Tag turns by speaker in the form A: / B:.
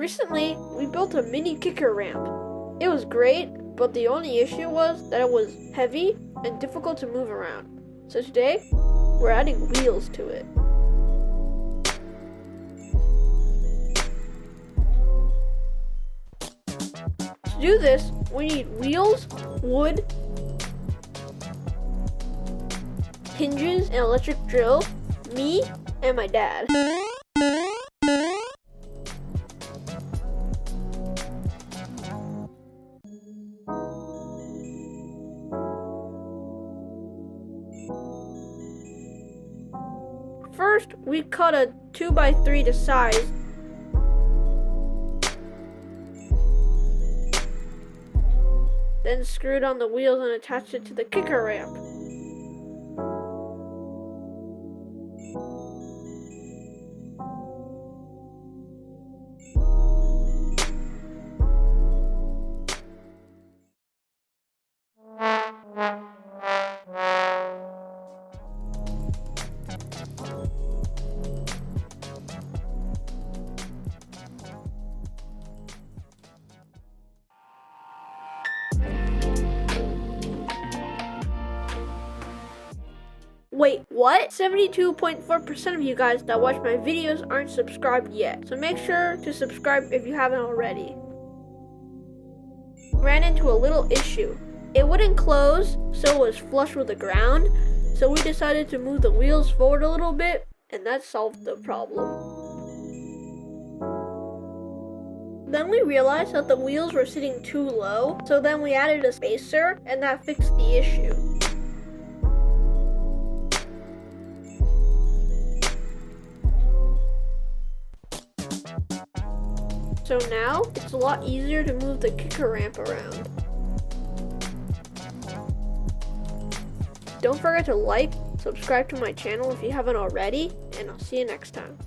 A: Recently, we built a mini kicker ramp. It was great, but the only issue was that it was heavy and difficult to move around. So today, we're adding wheels to it. To do this, we need wheels, wood, hinges, an electric drill, me, and my dad. First, we cut a 2x3 to size. Then screwed on the wheels and attached it to the kicker ramp. Wait, what? 72.4% of you guys that watch my videos aren't subscribed yet, so make sure to subscribe if you haven't already. Ran into a little issue. It wouldn't close, so it was flush with the ground, so we decided to move the wheels forward a little bit, and that solved the problem. Then we realized that the wheels were sitting too low, so then we added a spacer, and that fixed the issue. So now, it's a lot easier to move the kicker ramp around. Don't forget to like, subscribe to my channel if you haven't already, and I'll see you next time.